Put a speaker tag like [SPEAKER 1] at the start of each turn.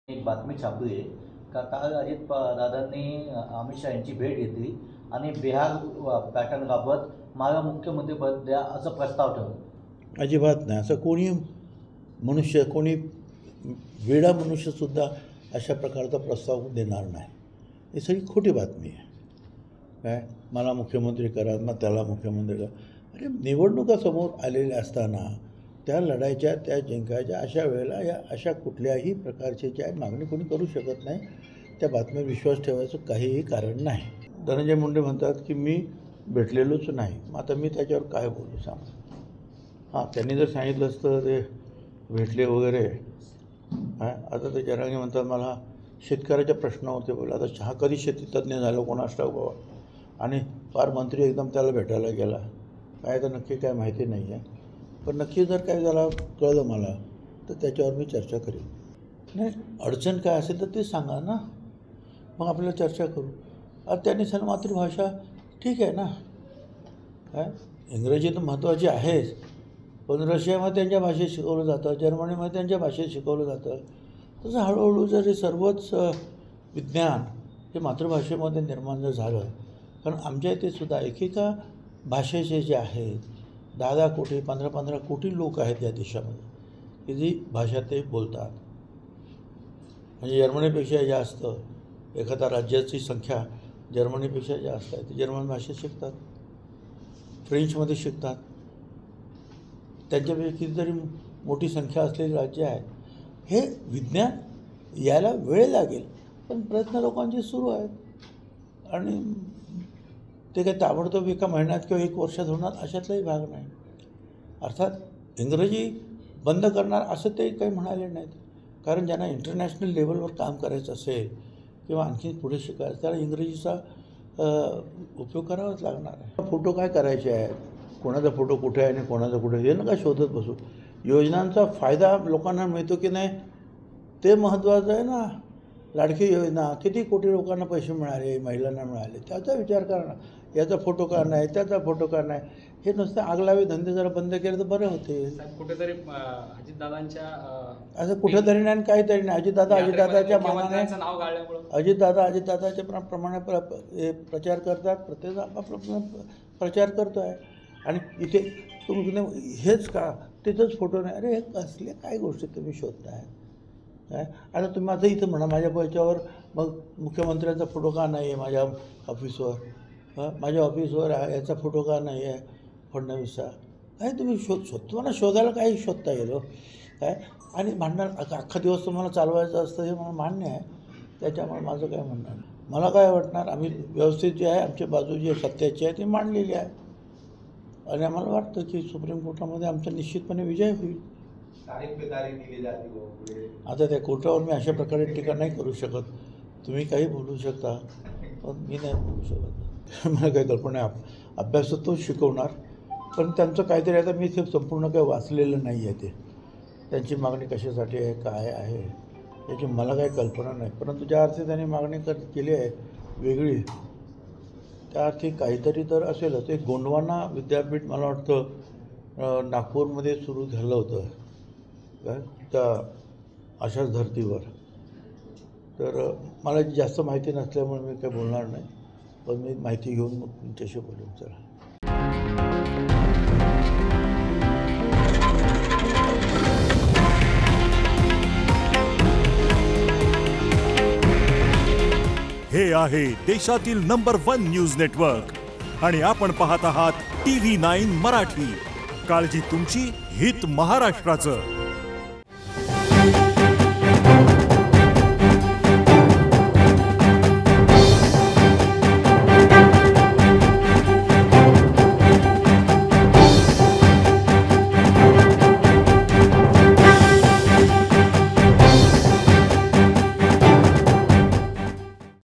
[SPEAKER 1] एक बातमी छापली आहे का काल दादांनी अमित शहा यांची भेट घेतली आणि बिहार पॅटर्नबाबत मला मुख्यमंत्रीपद द्या असं प्रस्ताव ठेवला.
[SPEAKER 2] अजिबात नाही. असं कोणी मनुष्य, कोणी वेडा मनुष्यसुद्धा अशा प्रकारचा प्रस्ताव देणार नाही. ही सगळी खोटी बातमी आहे. काय मला मुख्यमंत्री करा, मग त्याला मुख्यमंत्री करा. अरे निवडणुका समोर आलेल्या असताना त्या लढायच्या, त्या जिंकायच्या, अशा वेळेला या अशा कुठल्याही प्रकारची जी आहे मागणी कोणी करू शकत नाही. त्या बातमीवर विश्वास ठेवायचं काहीही कारण नाही. धनंजय मुंडे म्हणतात की मी भेटलेलोच नाही. मग आता मी त्याच्यावर काय बोलू सांग. हां, त्यांनी जर सांगितलं असतं ते भेटले वगैरे. हां, आता ते जरांगे म्हणतात मला शेतकऱ्याच्या प्रश्नावरती बोला. आता चहा कधी शेतीतज्ञ झालं कोणास ठाऊक बाबा. आणि फार मंत्री एकदम त्याला भेटायला गेला. काय तर नक्की काय माहिती नाही आहे. पण नक्की जर काय झालं कळलं मला तर त्याच्यावर मी चर्चा करेन. नाही, अडचण काय असेल तर ते सांगा ना, मग आपल्याला चर्चा करू. आता त्यांनी सण मातृभाषा ठीक आहे ना. काय इंग्रजी तर महत्त्वाची आहेच, पण रशियामध्ये त्यांच्या भाषेत शिकवलं जातं, जर्मनीमध्ये त्यांच्या भाषेत शिकवलं जातं. तसं हळूहळू जर हे सर्वच विज्ञान हे मातृभाषेमध्ये निर्माण जर झालं, कारण आमच्या इथे सुद्धा एकेका भाषेचे जे आहेत 10-10 कोटी 15-15 कोटी लोक आहेत या देशामध्ये की जी भाषा ते बोलतात. म्हणजे जर्मनीपेक्षा जास्त एखाद्या राज्याची संख्या जर्मनीपेक्षा जास्त आहे. ते जर्मन भाषेत शिकतात, फ्रेंचमध्ये शिकतात. त्यांच्यापेक्षा कितीतरी मोठी संख्या असलेली राज्य आहेत. हे विज्ञान यायला वेळ लागेल, पण प्रयत्न लोकांचे सुरू आहेत. आणि ते काही ताबडतोब एका महिन्यात किंवा 1 वर्षात होणार अशातलाही भाग नाही. अर्थात इंग्रजी बंद करणार असं ते काही म्हणाले नाहीत. कारण ज्यांना इंटरनॅशनल लेवलवर काम करायचं असेल किंवा आणखी पुढे शिकायचं त्याला इंग्रजीचा उपयोग करावाच लागणार आहे. फोटो काय करायचे आहेत, कोणाचा फोटो कुठे आहे आणि कोणाचा कुठे हे नका शोधत बसू. योजनांचा फायदा लोकांना मिळतो की नाही ते महत्त्वाचं आहे ना. लाडकी योजना किती कोटी लोकांना पैसे मिळाले, महिलांना मिळाले, त्याचा विचार करा. याचा फोटो का नाही, त्याचा फोटो का नाही. हे नुसतं आगलावे धंदे जरा बंद केले तर बरं होते.
[SPEAKER 3] कुठेतरी अजितदादांच्या
[SPEAKER 2] असं कुठेतरी नाही काहीतरी नाही. अजितदादाच्या मानाने अजितदादाच्या प्रमाणे प्रचार करतात. प्रत्येक आपापला प्रचार करतो आहे. आणि इथे तुम्ही हेच का तिथंच फोटो नाही. अरे हे कसले काय गोष्टी तुम्ही शोधताय. काय आता तुम्ही माझं इथं म्हणा माझ्या याच्यावर मग मुख्यमंत्र्यांचा फोटो का नाही आहे माझ्या ऑफिसवर. माझ्या ऑफिसवर याचा फोटो का नाही आहे फडणवीसचा. काय तुम्ही तुम्हाला शोधायला काही शोधता येईल काय. आणि भांडण अख्खा दिवस तुम्हाला चालवायचं असतं हे मला मान्य आहे. त्याच्यामुळे माझं काय म्हणणं नाही. मला काय वाटणार आम्ही व्यवस्थित जे आहे आमची बाजू जी सत्याची आहे ती मांडलेली आहे. आणि आम्हाला वाटतं की सुप्रीम कोर्टामध्ये आमचा निश्चितपणे विजय होईल. आता त्या कोर्टावर मी अशा प्रकारे टीका नाही करू शकत. तुम्ही काही बोलू शकता पण मी नाही बोलू शकत. मला काही कल्पना आहे. अभ्यास तो शिकवणार, पण त्यांचं काहीतरी आता मी ते संपूर्ण काही वाचलेलं नाही आहे. ते त्यांची मागणी कशासाठी आहे काय आहे याची मला काही कल्पना नाही. परंतु ज्या अर्थी त्यांनी मागणी केली आहे वेगळी त्या अर्थी काहीतरी तर असेलच. एक गोंडवाना विद्यापीठ मला वाटतं नागपूरमध्ये सुरू झालं होतं काय त्या अशाच धर्तीवर. तर मला जास्त माहिती नसल्यामुळे मी काही बोलणार नाही. पण मी माहिती घेऊन मग तुमच्याशी बोलून चला.
[SPEAKER 4] हे आहे देशातील नंबर 1 न्यूज नेटवर्क आणि आपण पाहत आहात TV9 मराठी. काळजी तुमची, हित महाराष्ट्राचं.